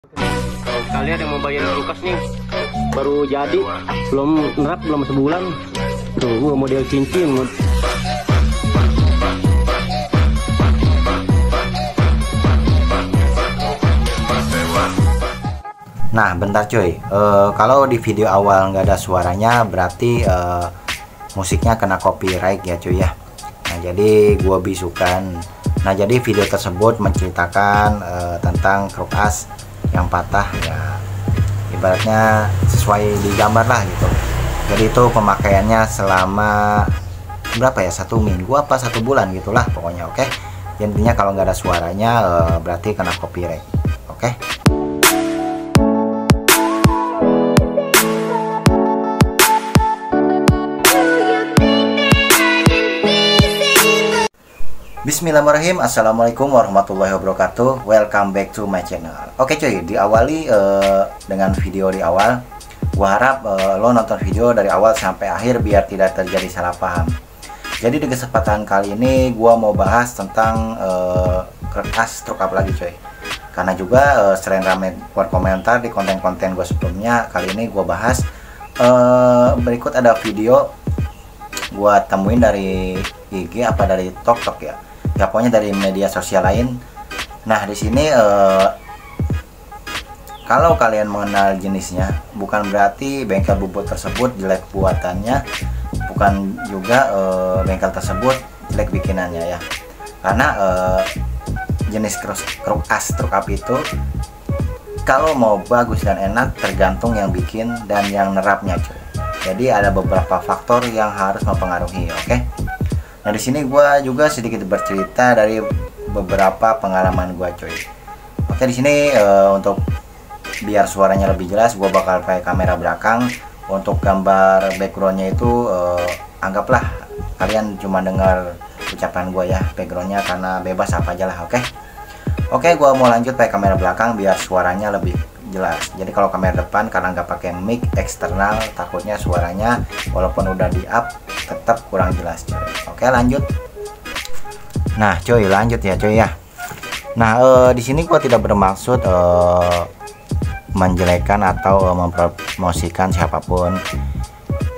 Kalau kalian yang mau bayar kulkas nih baru jadi, belum nerap, belum sebulan tuh, gua model cincin. Nah bentar cuy, kalau di video awal nggak ada suaranya berarti musiknya kena copyright ya cuy ya. Nah jadi gua bisukan. Nah jadi video tersebut menceritakan tentang kruk as yang patah ya, ibaratnya sesuai digambar lah gitu. Jadi itu pemakaiannya selama berapa ya, 1 minggu apa 1 bulan gitulah pokoknya. Oke, intinya kalau nggak ada suaranya berarti kena copyright. Oke. Bismillahirrahmanirrahim. Assalamualaikum warahmatullahi wabarakatuh. Welcome back to my channel. Oke cuy, diawali dengan video di awal. Gua harap lo nonton video dari awal sampai akhir biar tidak terjadi salah paham. Jadi di kesempatan kali ini gua mau bahas tentang kruk as truk up lagi cuy. Karena juga sering ramai berkomentar di konten-konten gue sebelumnya, kali ini gua bahas berikut ada video gua temuin dari IG apa dari TikTok ya. Ya pokoknya dari media sosial lain. Nah di sini kalau kalian mengenal jenisnya, bukan berarti bengkel bubut tersebut jelek buatannya, bukan juga bengkel tersebut jelek bikinannya ya. Karena jenis kruk as truk up itu kalau mau bagus dan enak tergantung yang bikin dan yang nerapnya cuy. Jadi ada beberapa faktor yang harus mempengaruhi. Oke. Nah di sini gue juga sedikit bercerita dari beberapa pengalaman gue cuy. Oke, di sini untuk biar suaranya lebih jelas, gue bakal pakai kamera belakang. Untuk gambar backgroundnya itu anggaplah kalian cuma dengar ucapan gue ya, backgroundnya karena bebas apa aja lah. Oke, gue mau lanjut pakai kamera belakang biar suaranya lebih jelas. Jadi kalau kamera depan karena nggak pakai mic eksternal, takutnya suaranya walaupun udah di up tetap kurang jelas cuy. Oke lanjut. Nah cuy lanjut ya cuy ya. Nah di sini gua tidak bermaksud menjelekan atau mempromosikan siapapun.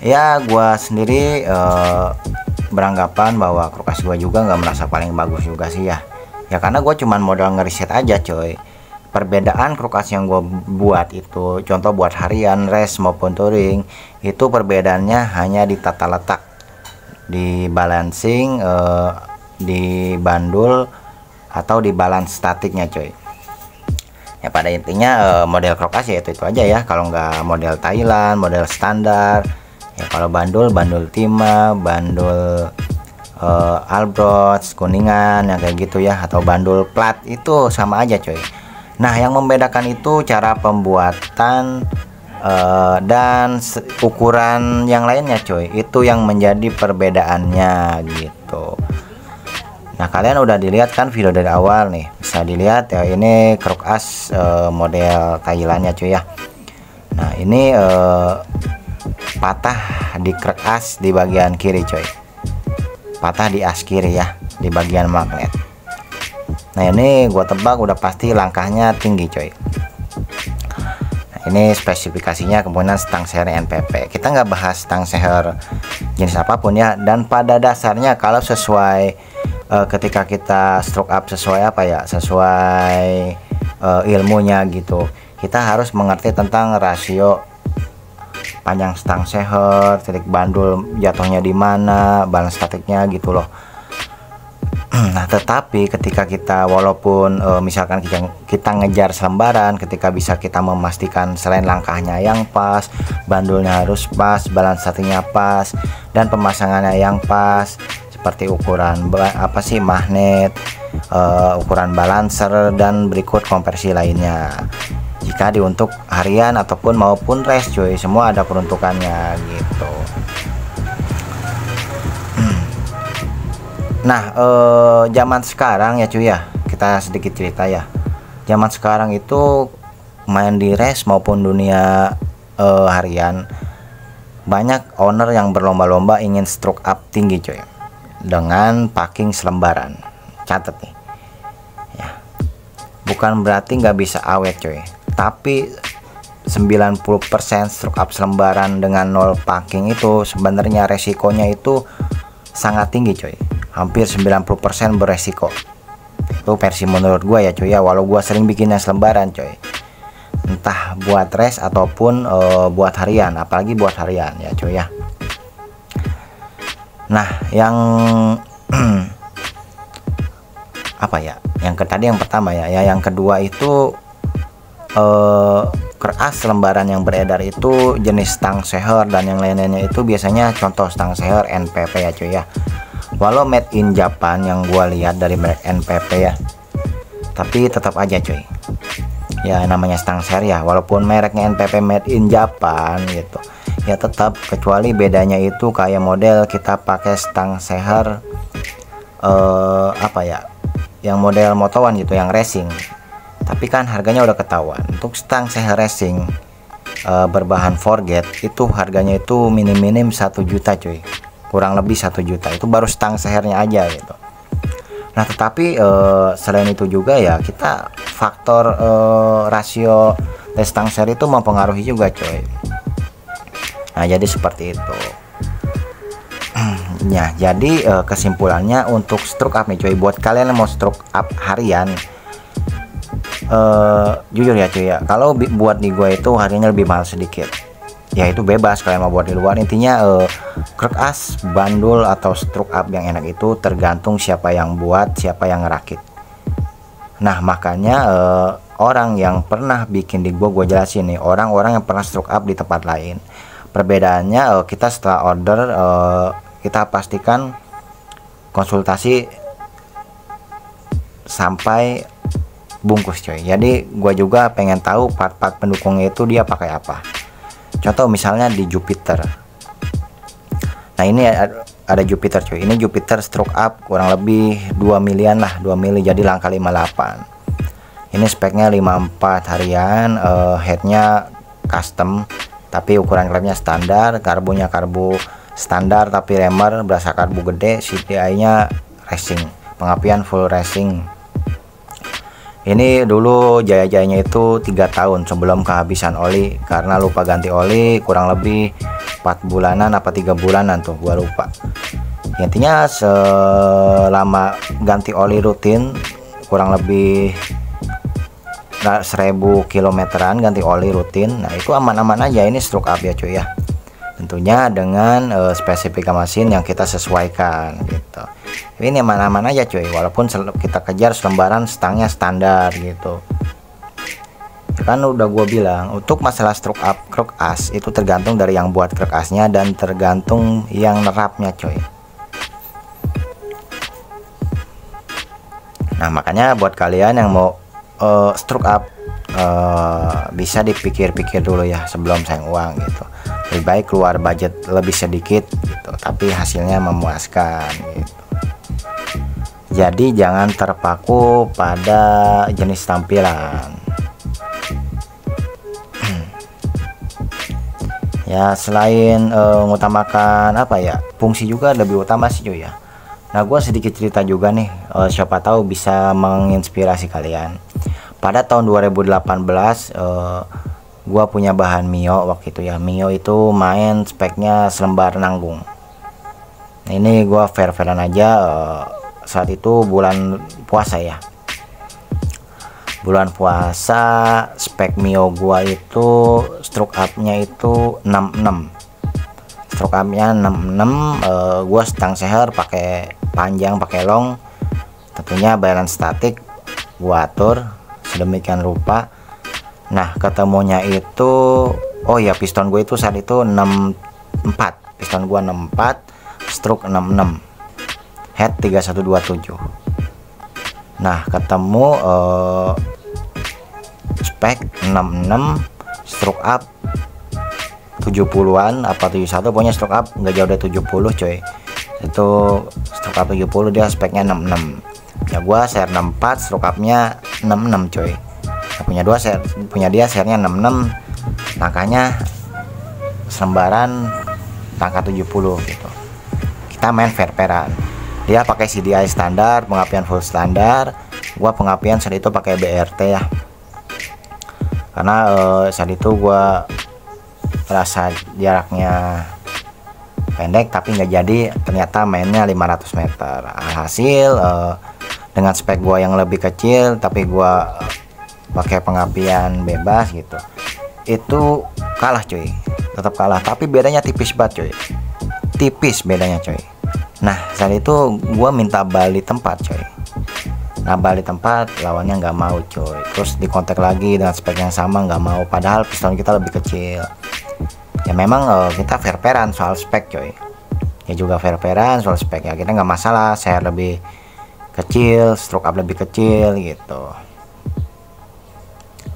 Ya gua sendiri beranggapan bahwa kruk as gua juga nggak merasa paling bagus juga sih ya. Ya karena gua cuman modal ngeriset aja cuy. Perbedaan kruk as yang gue buat itu, contoh buat harian, race maupun touring, itu perbedaannya hanya di tata letak, di balancing, di bandul atau di balance statiknya coy. Ya pada intinya model kruk as ya itu aja ya. Kalau nggak model Thailand, model standar ya. Kalau bandul Tima, bandul Albrod, Kuningan yang kayak gitu ya, atau bandul plat itu sama aja coy. Nah yang membedakan itu cara pembuatan dan ukuran yang lainnya coy, itu yang menjadi perbedaannya gitu. Nah kalian udah dilihat kan video dari awal nih, bisa dilihat ya, ini kruk as model Thailandnya cuy ya. Nah ini patah di kruk as di bagian kiri coy, patah di as kiri ya, di bagian magnet. Nah ini gua tebak udah pasti langkahnya tinggi coy. Nah, ini spesifikasinya kemudian stang seher NPP. Kita nggak bahas stang seher jenis apapun ya. Dan pada dasarnya kalau sesuai ketika kita stroke up sesuai apa ya, sesuai ilmunya gitu, kita harus mengerti tentang rasio panjang stang seher, titik bandul jatuhnya di mana, balance statiknya gitu loh. Nah tetapi ketika kita walaupun misalkan kita ngejar selembaran, ketika bisa kita memastikan selain langkahnya yang pas, bandulnya harus pas, balance statiknya pas, dan pemasangannya yang pas, seperti ukuran apa sih magnet, ukuran balancer, dan berikut konversi lainnya. Jika untuk harian ataupun maupun race cuy, semua ada peruntukannya gitu. Nah zaman sekarang ya cuy ya, kita sedikit cerita ya. Zaman sekarang itu main di race maupun dunia harian, banyak owner yang berlomba-lomba ingin stroke up tinggi cuy, dengan packing selembaran. Catat nih ya, bukan berarti nggak bisa awet coy, tapi 90% stroke up selembaran dengan 0 packing itu sebenarnya resikonya itu sangat tinggi coy, hampir 90% beresiko. Itu versi menurut gua ya coy ya, walau gua sering bikinnya selembaran coy, entah buat race ataupun buat harian, apalagi buat harian ya coy ya. Nah yang apa ya, yang tadi yang pertama ya, yang kedua itu keras lembaran yang beredar itu jenis stang seher dan yang lain-lainnya itu biasanya contoh stang seher NPP ya cuy ya. Walau made in Japan yang gua lihat dari merek NPP ya, tapi tetap aja cuy ya, namanya stang seher ya, walaupun mereknya NPP made in Japan gitu ya, tetap kecuali bedanya itu kayak model kita pakai stang seher apa ya, yang model motowan gitu, yang racing, tapi kan harganya udah ketahuan. Untuk stang seher racing berbahan forget itu harganya itu minim-minim 1 juta cuy, kurang lebih 1 juta, itu baru stang sehernya aja gitu. Nah tetapi selain itu juga ya, kita faktor rasio stang seher itu mempengaruhi juga coy. Nah jadi seperti itu ya. Jadi kesimpulannya untuk stroke up nih coy, buat kalian yang mau stroke up harian, jujur ya cuy ya, kalau buat di gua itu harganya lebih mahal sedikit ya, itu bebas kalian mau buat di luar. Intinya crack as, bandul atau stroke up yang enak itu tergantung siapa yang buat, siapa yang ngerakit. Nah makanya orang yang pernah bikin di gua jelasin nih, orang-orang yang pernah stroke up di tempat lain, perbedaannya kita setelah order kita pastikan konsultasi sampai bungkus coy. Jadi gua juga pengen tahu part-part pendukungnya itu dia pakai apa. Contoh misalnya di Jupiter. Nah ini ada Jupiter coy, ini Jupiter stroke up kurang lebih 2 milian lah, 2 mili, jadi langkah 58. Ini speknya 54 harian, headnya custom tapi ukuran remnya standar, karbunya karbu standar tapi remer berasa karbu gede, CTI nya racing, pengapian full racing. Ini dulu jaya-jayanya itu 3 tahun sebelum kehabisan oli karena lupa ganti oli, kurang lebih 4 bulanan apa 3 bulanan tuh gua lupa. Intinya selama ganti oli rutin kurang lebih 1000 kilometeran ganti oli rutin, nah itu aman-aman aja. Ini stroke up ya cuy ya, tentunya dengan spesifika mesin yang kita sesuaikan gitu. Ini aman-aman aja cuy, walaupun kita kejar selembaran stangnya standar gitu. Kan udah gue bilang untuk masalah stroke up crack as itu tergantung dari yang buat crack asnya dan tergantung yang nerapnya coy. Nah makanya buat kalian yang mau stroke up bisa dipikir-pikir dulu ya sebelum sayang uang gitu. Lebih baik keluar budget lebih sedikit gitu, tapi hasilnya memuaskan gitu. Jadi jangan terpaku pada jenis tampilan. Ya selain mengutamakan apa ya, fungsi juga lebih utama sih cuy ya. Nah gue sedikit cerita juga nih, siapa tahu bisa menginspirasi kalian. Pada tahun 2018 gua punya bahan Mio waktu itu ya. Mio itu main speknya selembar nanggung. Nah, ini gua fair-fairan aja, saat itu bulan puasa ya. Bulan puasa spek Mio gua itu stroke up-nya itu 66. Stroke up-nya 66, gua stang seher pakai panjang, pakai long. Tentunya balance statik gua atur sedemikian rupa. Nah ketemunya itu, oh ya piston gue itu saat itu 64, piston gue 64, stroke 66, head 3127. Nah ketemu spek 66, stroke up 70-an apa 71, pokoknya stroke up nggak jauh dari 70 coy. Itu stroke up 70, dia speknya 66 ya. Gua share 64, stroke up-nya 66 coy. Nah, punya dia share-nya 66, langkahnya selembaran langkah 70 gitu. Kita main fair-fairan. Dia pakai CDI standar, pengapian full standar. Gua pengapian saat itu pakai BRT ya. karena saat itu gua rasa jaraknya pendek tapi nggak jadi, ternyata mainnya 500 meter. Alhasil dengan spek gua yang lebih kecil tapi gua pakai pengapian bebas gitu, itu kalah cuy, tetap kalah, tapi bedanya tipis banget cuy, tipis bedanya cuy. Nah saat itu gua minta balik tempat cuy. Nah balik tempat lawannya nggak mau cuy, terus dikontak lagi dengan spek yang sama nggak mau, padahal piston kita lebih kecil. Ya memang kita fair-fairan soal spek coy, ya juga fair-fairan soal spek, ya kita nggak masalah, saya lebih kecil, stroke up lebih kecil gitu.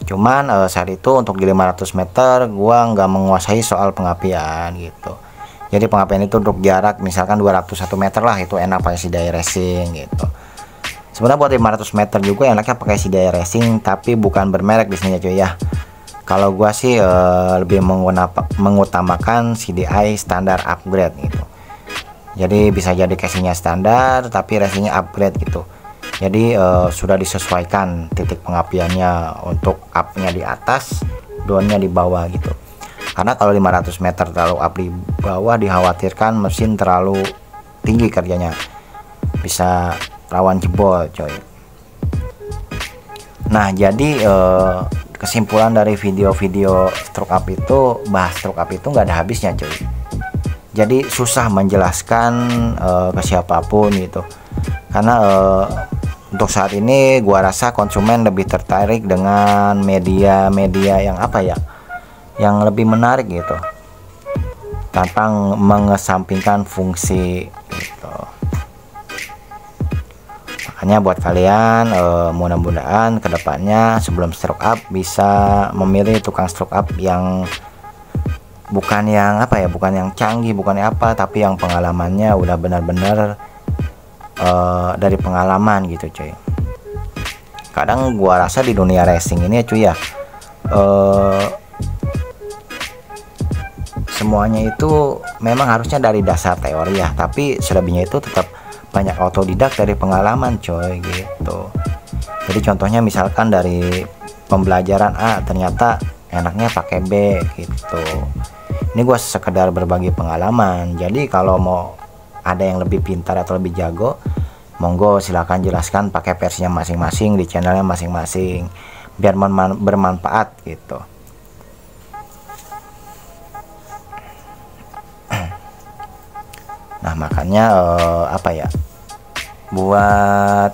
Cuman saat itu untuk di 500 meter gua nggak menguasai soal pengapian gitu. Jadi pengapian itu untuk jarak misalkan 201 meter lah, itu enak pakai Sidai Racing gitu. Sebenarnya buat 500 meter juga enaknya pakai Sidai Racing, tapi bukan bermerek di sini cuy ya. Kalau gua sih lebih mengutamakan CDI standar upgrade gitu. Jadi bisa jadi casingnya standar tapi racingnya upgrade gitu. Jadi sudah disesuaikan titik pengapiannya, untuk upnya di atas, downnya di bawah gitu. Karena kalau 500 meter terlalu up di bawah dikhawatirkan mesin terlalu tinggi kerjanya, bisa rawan jebol coy. Nah jadi kesimpulan dari video-video stroke up itu, bahas stroke up itu nggak ada habisnya coy. Jadi susah menjelaskan ke siapapun gitu, karena untuk saat ini gua rasa konsumen lebih tertarik dengan media-media yang apa ya, yang lebih menarik gitu, tanpa mengesampingkan fungsi gitu. Makanya buat kalian mudah-mudahan kedepannya sebelum stroke up bisa memilih tukang stroke up yang bukan yang apa ya, bukan yang canggih, bukan yang apa, tapi yang pengalamannya udah benar-benar dari pengalaman gitu cuy. Kadang gua rasa di dunia racing ini cuy ya, semuanya itu memang harusnya dari dasar teori ya, tapi selebihnya itu tetap banyak otodidak dari pengalaman coy gitu. Jadi contohnya misalkan dari pembelajaran A ternyata enaknya pakai B gitu. Ini gue sekedar berbagi pengalaman. Jadi kalau mau ada yang lebih pintar atau lebih jago, monggo silahkan jelaskan pakai versinya masing-masing di channelnya masing-masing, biar bermanfaat gitu. Nah makanya apa ya, buat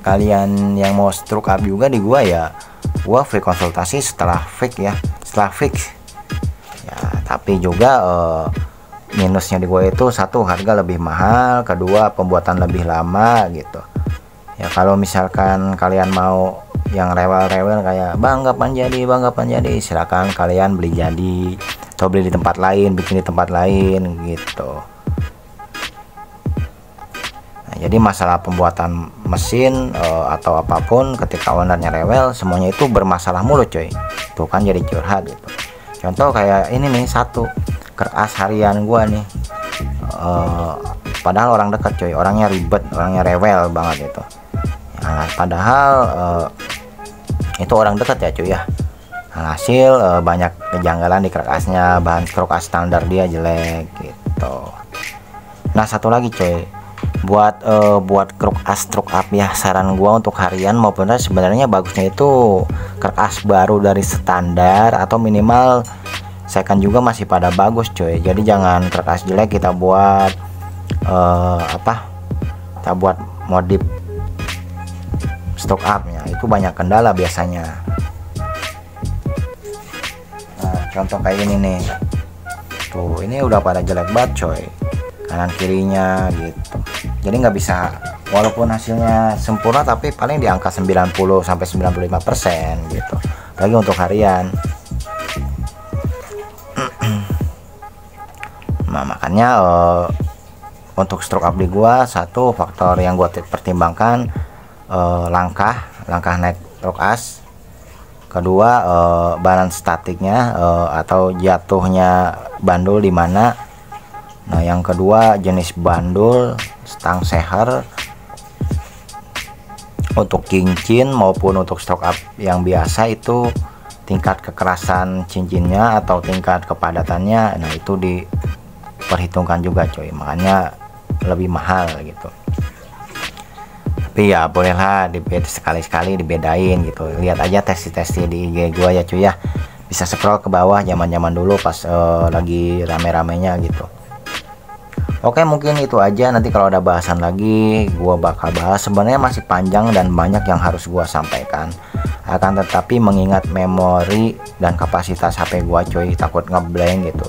kalian yang mau stroke up juga di gua ya, gua free konsultasi setelah fix ya, setelah fix ya. Tapi juga minusnya di gua itu satu, harga lebih mahal, kedua pembuatan lebih lama gitu ya. Kalau misalkan kalian mau yang rewel-rewel kayak bang kapan jadi, silakan kalian beli jadi atau beli di tempat lain, bikin di tempat lain gitu. Jadi masalah pembuatan mesin atau apapun ketika ownernya rewel, semuanya itu bermasalah mulu coy. Tuh kan jadi curhat gitu. Contoh kayak ini nih, satu keras harian gua nih, padahal orang dekat coy, orangnya ribet, orangnya rewel banget gitu. Nah, padahal itu orang dekat ya cuy ya. Hasil banyak kejanggalan di kerakasnya, bahan keras standar dia jelek gitu. Nah satu lagi coy, buat keras stroke up ya, saran gua untuk harian maupun sebenarnya bagusnya itu keras baru dari standar atau minimal second juga masih pada bagus coy. Jadi jangan keras jelek kita buat kita buat modif stroke up-nya, itu banyak kendala biasanya. Nah contoh kayak ini nih, tuh ini udah pada jelek banget coy, kanan kirinya gitu. Jadi nggak bisa, walaupun hasilnya sempurna tapi paling di angka 90 sampai 95% gitu. Lagi untuk harian. Nah makanya untuk stroke up di gua, satu faktor yang gua pertimbangkan langkah naik stroke as. Kedua balance statiknya atau jatuhnya bandul di mana. Nah yang kedua jenis bandul, stang seher untuk kincin maupun untuk stroke up yang biasa itu tingkat kekerasan cincinnya atau tingkat kepadatannya, nah itu diperhitungkan juga coy, makanya lebih mahal gitu. Tapi ya bolehlah sekali-sekali dibedain gitu. Lihat aja testi di IG gua ya cuy ya, bisa scroll ke bawah zaman dulu pas lagi rame-ramenya gitu. Oke, mungkin itu aja. Nanti kalau ada bahasan lagi gua bakal bahas. Sebenarnya masih panjang dan banyak yang harus gua sampaikan, akan tetapi mengingat memori dan kapasitas HP gua coy, takut ngeblank gitu.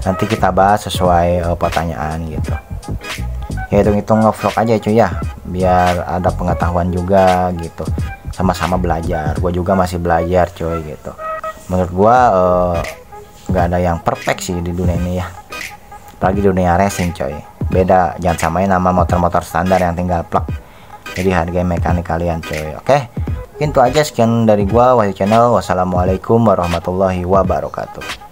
Nanti kita bahas sesuai pertanyaan gitu. Ya hitung-hitung ngevlog aja cuy ya, biar ada pengetahuan juga gitu, sama-sama belajar. Gua juga masih belajar coy gitu. Menurut gua nggak ada yang perfect sih di dunia ini ya, apalagi dunia racing coy. Beda, jangan samain nama motor-motor standar yang tinggal plug, jadi hargai mekanik kalian coy. Oke, mungkin itu aja, sekian dari gua, Wahyu Channel. Wassalamualaikum warahmatullahi wabarakatuh.